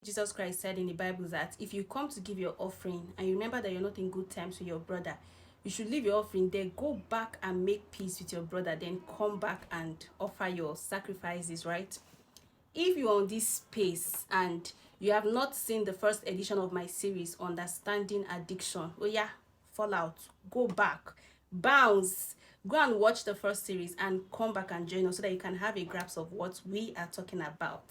Jesus Christ said in the Bible that if you come to give your offering and you remember that you're not in good terms with your brother, you should leave your offering there, go back and make peace with your brother, then come back and offer your sacrifices, right? If you're on this space and you have not seen the first edition of my series, Understanding Addiction, oh yeah, fall out, go back, bounce, go and watch the first series and come back and join us so that you can have a grasp of what we are talking about.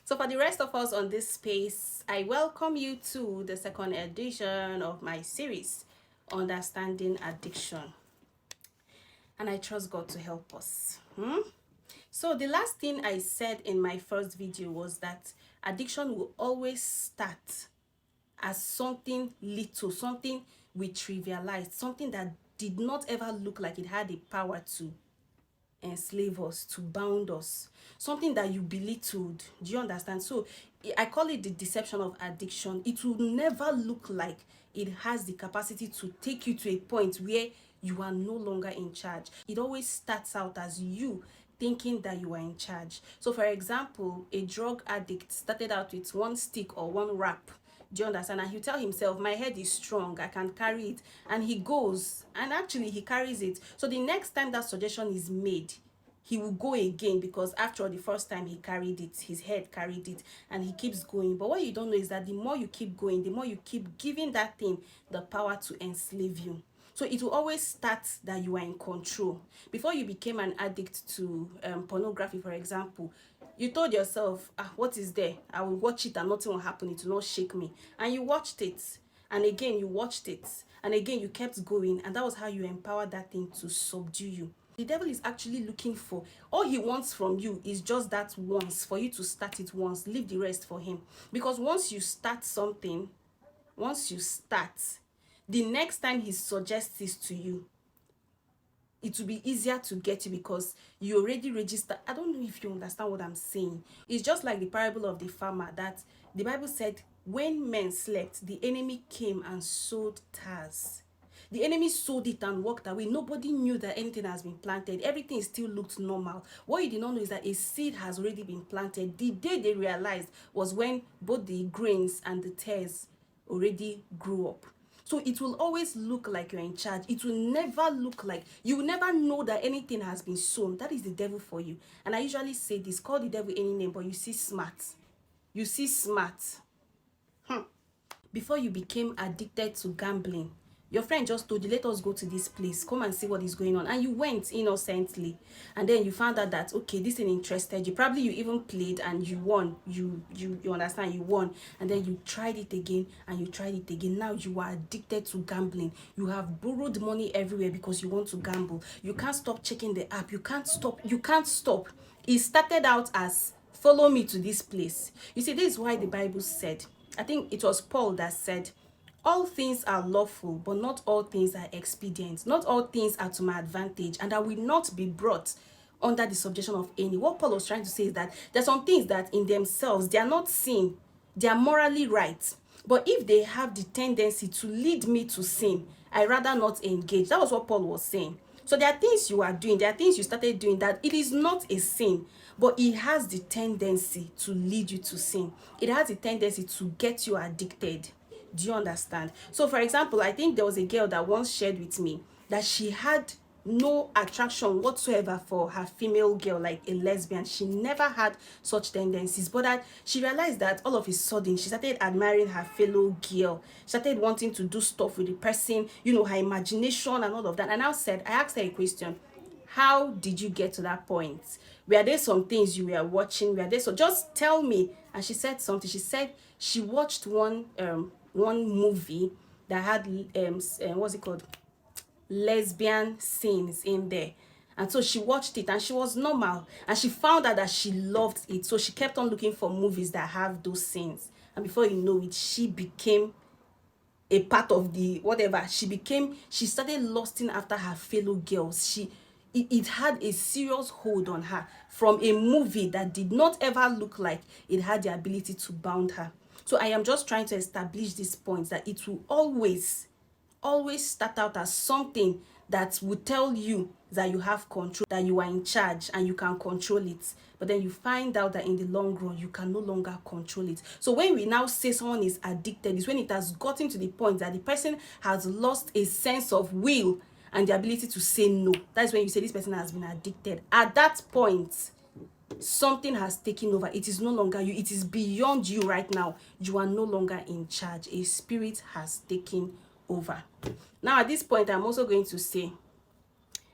So for the rest of us on this space, I welcome you to the second edition of my series, Understanding Addiction. And I trust God to help us. So the last thing I said in my first video was that addiction will always start as something little, something we trivialized, something that did not ever look like it had the power to enslave us, to bound us, something that you belittled. Do you understand? So I call it the deception of addiction. It will never look like it has the capacity to take you to a point where you are no longer in charge. It always starts out as you thinking that you are in charge. So for example, a drug addict started out with one stick or one wrap. Do you understand? And he'll tell himself, my head is strong, I can carry it. And he goes, and actually he carries it. So the next time that suggestion is made, he will go again, because after all, the first time he carried it, his head carried it, and he keeps going. But what you don't know is that the more you keep going, the more you keep giving that thing the power to enslave you. So it will always start that you are in control. Before you became an addict to pornography, for example, you told yourself, what is there? I will watch it and nothing will happen. It will not shake me. And you watched it. And again, you watched it. And again, you kept going. And that was how you empowered that thing to subdue you. The devil is actually looking for, all he wants from you is just that once, for you to start it once, leave the rest for him. Because once you start something, the next time he suggests this to you, it will be easier to get you because you already registered. I don't know if you understand what I'm saying. It's just like the parable of the farmer, that the Bible said when men slept, the enemy came and sowed tares. The enemy sowed it and walked away. Nobody knew that anything has been planted. Everything still looked normal. What you did not know is that a seed has already been planted. The day they realized was when both the grains and the tares already grew up. So it will always look like you're in charge. It will never look like, you will never know that anything has been sown. That is the devil for you. And I usually say this, call the devil any name, but you see smart. You see smart. Before you became addicted to gambling, your friend just told you, let us go to this place, come and see what is going on, and you went innocently, and then you found out that okay, this thing interested you. Probably you even played and you won. You understand, you won, and then you tried it again and you tried it again. Now you are addicted to gambling. You have borrowed money everywhere because you want to gamble. You can't stop checking the app. You can't stop. It started out as follow me to this place. You see, this is why the Bible said, I think it was Paul that said, all things are lawful, but not all things are expedient. Not all things are to my advantage, and I will not be brought under the subjection of any. What Paul was trying to say is that there's some things that in themselves, they are not sin. They are morally right. But if they have the tendency to lead me to sin, I rather not engage. That was what Paul was saying. So there are things you are doing, there are things you started doing that it is not a sin, but it has the tendency to lead you to sin. It has the tendency to get you addicted. Do you understand? So for example, I think there was a girl that once shared with me that she had no attraction whatsoever for her female girl, like a lesbian. She never had such tendencies, but that she realized that all of a sudden she started admiring her fellow girl, started wanting to do stuff with the person, her imagination and all of that. And I asked her a question: how did you get to that point? Were there some things you were watching? So just tell me. And she said something. She said she watched one movie that had what's it called, lesbian scenes in there. And so she watched it and she was normal, and she found out that she loved it. So she kept on looking for movies that have those scenes, and before you know it, she became a part of the whatever. She started lusting after her fellow girls. It had a serious hold on her from a movie that did not ever look like it had the ability to bound her. So I am just trying to establish this point that it will always start out as something that would tell you that you have control, that you are in charge and you can control it. But then you find out that in the long run, you can no longer control it. So when we now say someone is addicted, is when it has gotten to the point that the person has lost a sense of will and the ability to say no. That's when you say this person has been addicted. At that point, something has taken over. It is no longer you. It is beyond you right now. You are no longer in charge. A spirit has taken over. Now at this point, I'm also going to say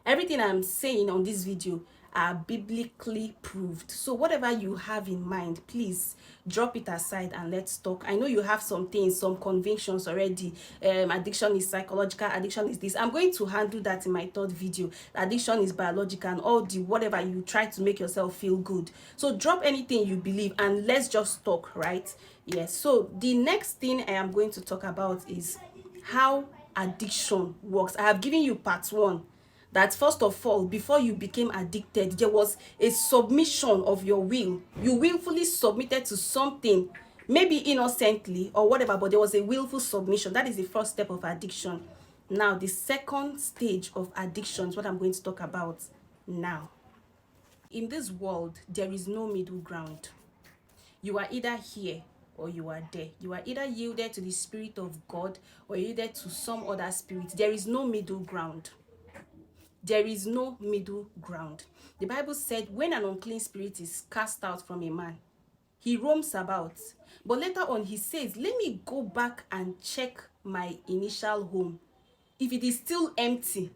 everything I'm saying on this video are biblically proved. So whatever you have in mind, please drop it aside and let's talk. I know you have some things, some convictions already. Addiction is psychological, addiction is this. I'm going to handle that in my third video. Addiction is biological and all the whatever you try to make yourself feel good. So drop anything you believe and let's just talk, right? Yes. So the next thing I am going to talk about is how addiction works. I have given you part 1. That first of all, before you became addicted, there was a submission of your will. You willfully submitted to something, maybe innocently or whatever, but there was a willful submission. That is the first step of addiction. Now, the second stage of addiction is what I'm going to talk about now. In this world, there is no middle ground. You are either here or you are there. You are either yielded to the Spirit of God or yielded to some other spirit. There is no middle ground. There is no middle ground. The Bible said when an unclean spirit is cast out from a man, he roams about. But later on he says, let me go back and check my initial home. If it is still empty,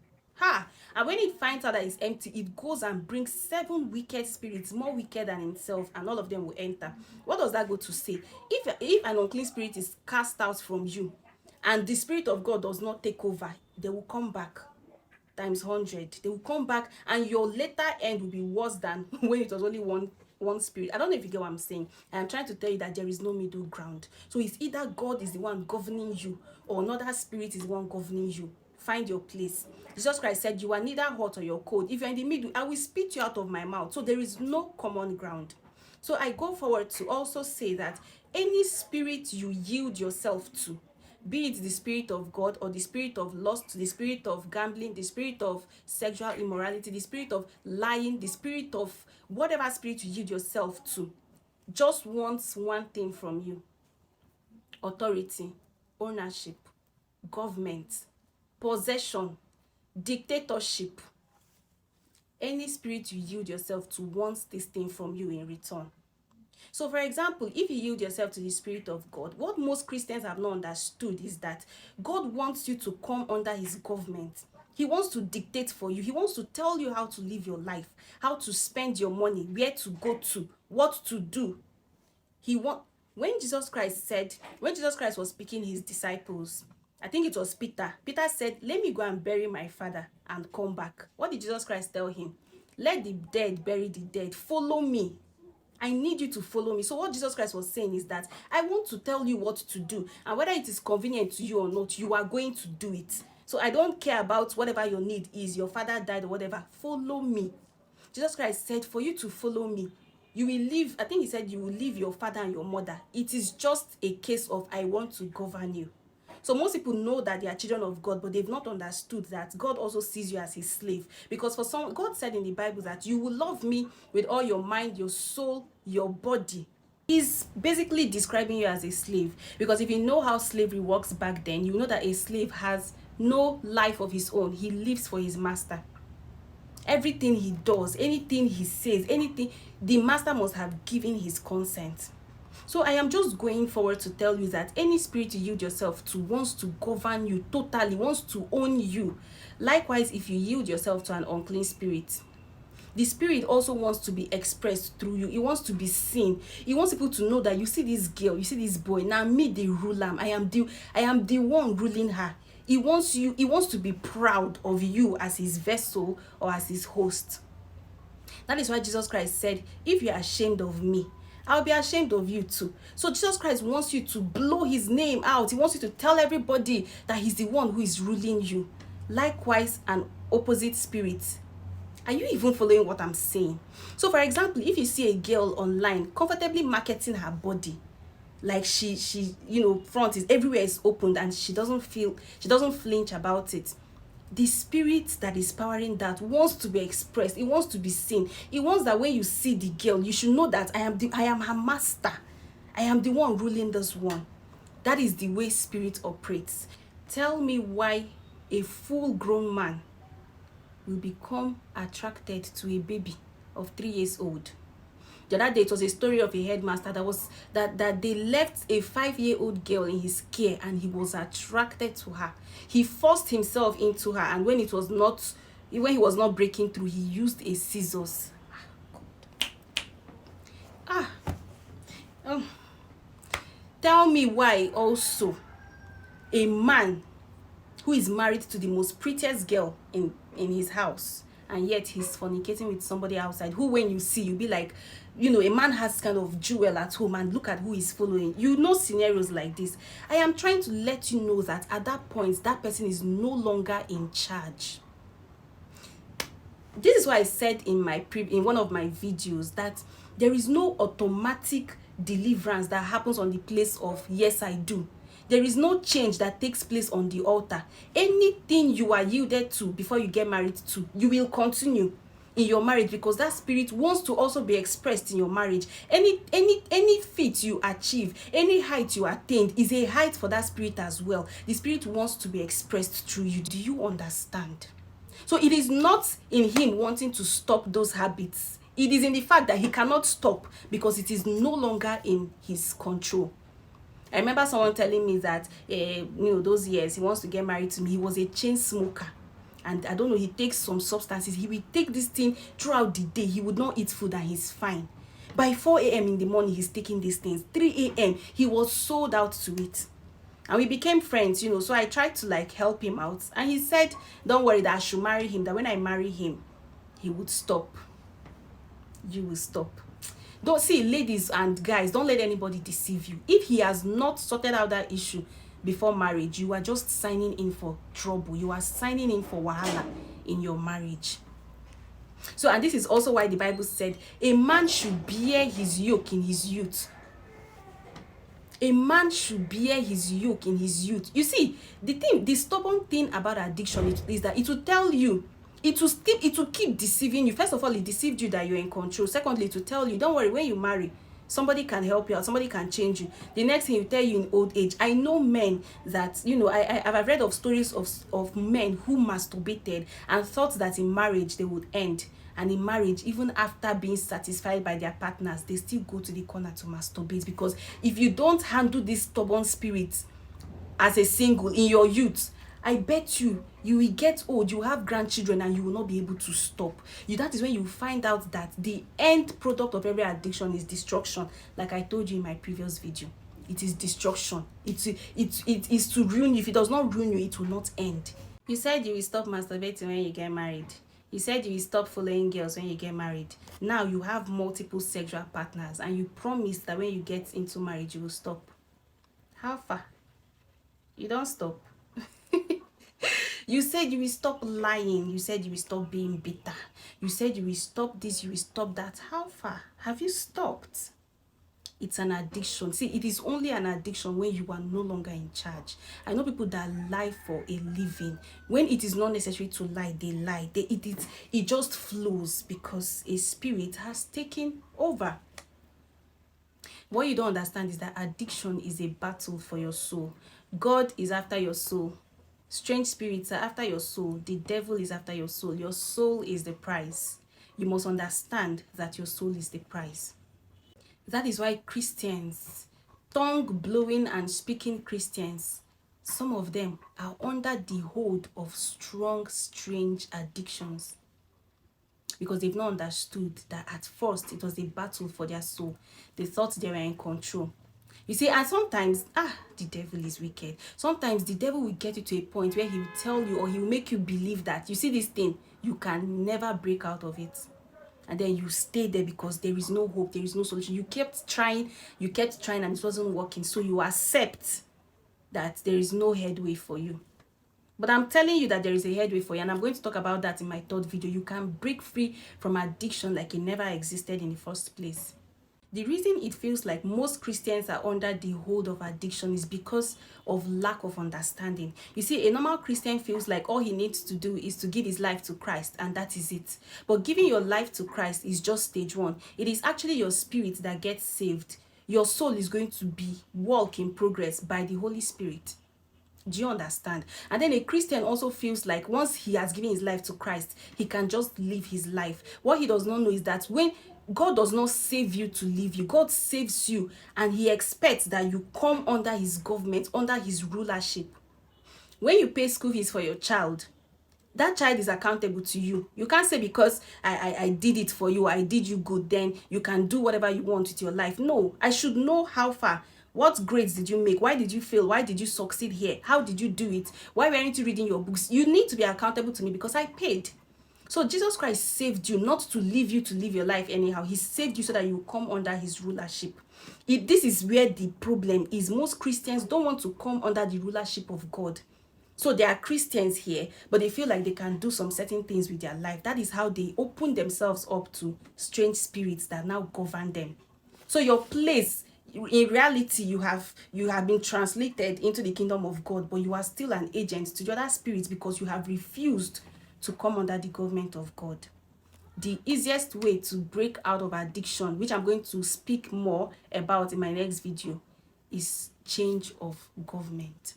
and when it finds out that it's empty, it goes and brings 7 wicked spirits, more wicked than himself, and all of them will enter. What does that go to say? If an unclean spirit is cast out from you and the Spirit of God does not take over, they will come back times 100. They will come back and your later end will be worse than when it was only one spirit. I don't know if you get what I'm saying. I'm trying to tell you that there is no middle ground. So it's either God is the one governing you or another spirit is the one governing you. Find your place. Jesus Christ said, you are neither hot or you're cold. If you're in the middle, I will spit you out of my mouth. So there is no common ground. So I go forward to also say that any spirit you yield yourself to, be it the spirit of God or the spirit of lust, the spirit of gambling, the spirit of sexual immorality, the spirit of lying, the spirit of whatever spirit you yield yourself to, just wants one thing from you: authority, ownership, government, possession, dictatorship. Any spirit you yield yourself to wants this thing from you in return. So for example, if you yield yourself to the Spirit of God, what most Christians have not understood is that God wants you to come under his government. He wants to dictate for you. He wants to tell you how to live your life, how to spend your money, where to go to, what to do. When Jesus Christ was speaking his disciples, I think it was Peter said, let me go and bury my father and come back. What did Jesus Christ tell him? Let the dead bury the dead. Follow me. I need you to follow me. So what Jesus Christ was saying is that I want to tell you what to do, and whether it is convenient to you or not, you are going to do it. So I don't care about whatever your need is, your father died or whatever. Follow me. Jesus Christ said, for you to follow me, you will leave, I think he said, you will leave your father and your mother. It is just a case of I want to govern you. So most people know that they are children of God, but they've not understood that God also sees you as his slave. Because for some, God said in the Bible that you will love me with all your mind, your soul, your body. He's basically describing you as a slave. Because if you know how slavery works back then, you know that a slave has no life of his own. He lives for his master. Everything he does, anything he says, anything, the master must have given his consent. So I am just going forward to tell you that any spirit you yield yourself to wants to govern you totally, wants to own you. Likewise, if you yield yourself to an unclean spirit, the spirit also wants to be expressed through you. It wants to be seen. It wants people to know that you see this girl, you see this boy, now me the ruler, I am the one ruling her. He wants to be proud of you as his vessel or as his host. That is why Jesus Christ said, if you are ashamed of me, I'll be ashamed of you too. So Jesus Christ wants you to blow his name out. He wants you to tell everybody that he's the one who is ruling you. Likewise, an opposite spirit. Are you even following what I'm saying? So for example, if you see a girl online comfortably marketing her body, like she front is everywhere is opened and she doesn't flinch about it, The spirit that is powering that wants to be expressed. It wants to be seen. It wants that when you see the girl, you should know that I am her master. I am the one ruling this one. That is the way spirit operates. Tell me why a full-grown man will become attracted to a baby of 3 years old. The other day, it was a story of a headmaster that they left a 5-year-old girl in his care, and he was attracted to her. He forced himself into her, and when he was not breaking through, he used a scissors. Tell me why also a man who is married to the most prettiest girl in his house, and yet he's fornicating with somebody outside, who when you see, you'll be like, a man has kind of jewel at home, and look at who he's following. Scenarios like this. I am trying to let you know that at that point, that person is no longer in charge. This is why I said in one of my videos that there is no automatic deliverance that happens on the place of yes I do. There is no change that takes place on the altar. Anything you are yielded to before you get married to, you will continue in your marriage, because that spirit wants to also be expressed in your marriage. Any feat you achieve, any height you attained is a height for that spirit as well. The spirit wants to be expressed through you. Do you understand? So it is not in him wanting to stop those habits. It is in the fact that he cannot stop because it is no longer in his control. I remember someone telling me that, those years he wants to get married to me. He was a chain smoker. And I don't know, he takes some substances. He will take this thing throughout the day. He would not eat food and he's fine. By 4 a.m. in the morning, he's taking these things. 3 a.m., he was sold out to it. And we became friends, so I tried to help him out. And he said, don't worry, that I should marry him, that when I marry him, he would stop. You will stop. Don't see, ladies and guys, don't let anybody deceive you. If he has not sorted out that issue before marriage, you are just signing in for trouble. You are signing in for wahala in your marriage. So, and this is also why the Bible said a man should bear his yoke in his youth. A man should bear his yoke in his youth. You see, the stubborn thing about addiction is that it will tell you, it will keep deceiving you. First of all, it deceived you that you're in control. Secondly, it will tell you, don't worry, when you marry, somebody can help you out, somebody can change you. The next thing, it will tell you in old age. I know men that, I've read of stories of men who masturbated and thought that in marriage they would end. And in marriage, even after being satisfied by their partners, they still go to the corner to masturbate. Because if you don't handle this stubborn spirit as a single in your youth, I bet you will get old, you have grandchildren, and you will not be able to stop. That is when you find out that the end product of every addiction is destruction. Like I told you in my previous video, it is destruction. It is to ruin you. If it does not ruin you, it will not end. You said you will stop masturbating when you get married. You said you will stop following girls when you get married. Now you have multiple sexual partners, and you promised that when you get into marriage, you will stop. How far? You don't stop. You said you will stop lying. You said you will stop being bitter. You said you will stop this, you will stop that. How far? Have you stopped? It's an addiction. See, it is only an addiction when you are no longer in charge. I know people that lie for a living. When it is not necessary to lie, they lie. It just flows because a spirit has taken over. What you don't understand is that addiction is a battle for your soul. God is after your soul. Strange spirits are after your soul. The devil is after your soul. Your soul is the prize. You must understand that your soul is the prize. That is why Christians, tongue-blowing and speaking Christians, some of them are under the hold of strong, strange addictions. Because they've not understood that at first it was a battle for their soul. They thought they were in control. You see, and sometimes, the devil is wicked. Sometimes the devil will get you to a point where he will tell you, or he will make you believe that, you see this thing, you can never break out of it. And then you stay there because there is no hope, there is no solution. You kept trying, and it wasn't working. So you accept that there is no headway for you. But I'm telling you that there is a headway for you, and I'm going to talk about that in my third video. You can break free from addiction like it never existed in the first place. The reason it feels like most Christians are under the hold of addiction is because of lack of understanding. You see, a normal Christian feels like all he needs to do is to give his life to Christ, and that is it. But giving your life to Christ is just stage one. It is actually your spirit that gets saved. Your soul is going to be work in progress by the Holy Spirit. Do you understand? And then a Christian also feels like once he has given his life to Christ, he can just live his life. What he does not know is that when God does not save you to live you, God saves you, and he expects that you come under his government, under his rulership. When you pay school fees for your child, that child is accountable to you. You can't say because I did it for you, I did you good, then you can do whatever you want with your life. No, I should know how far. What grades did you make? Why did you fail? Why did you succeed here? How did you do it? Why weren't you reading your books? You need to be accountable to me because I paid. So Jesus Christ saved you not to leave you to live your life anyhow. He saved you so that you come under his rulership. This is where the problem is. Most Christians don't want to come under the rulership of God. So there are Christians here, but they feel like they can do some certain things with their life. That is how they open themselves up to strange spirits that now govern them. So your place, in reality, you have been translated into the kingdom of God, but you are still an agent to the other spirits because you have refused to come under the government of God. The easiest way to break out of addiction, which I'm going to speak more about in my next video, is change of government.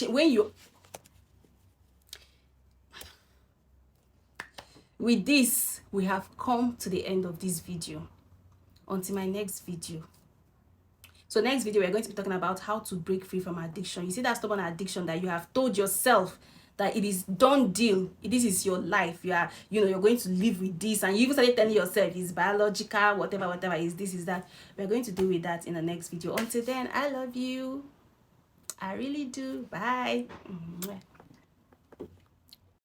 When you, with this, we have come to the end of this video. Until my next video. So next video, we're going to be talking about how to break free from addiction. You see that stubborn addiction that you have told yourself that it is done deal. This is your life. You're going to live with this, and you even started telling yourself it's biological, whatever is this, is that. We're going to deal with that in the next video. Until then, I love you. I really do. Bye.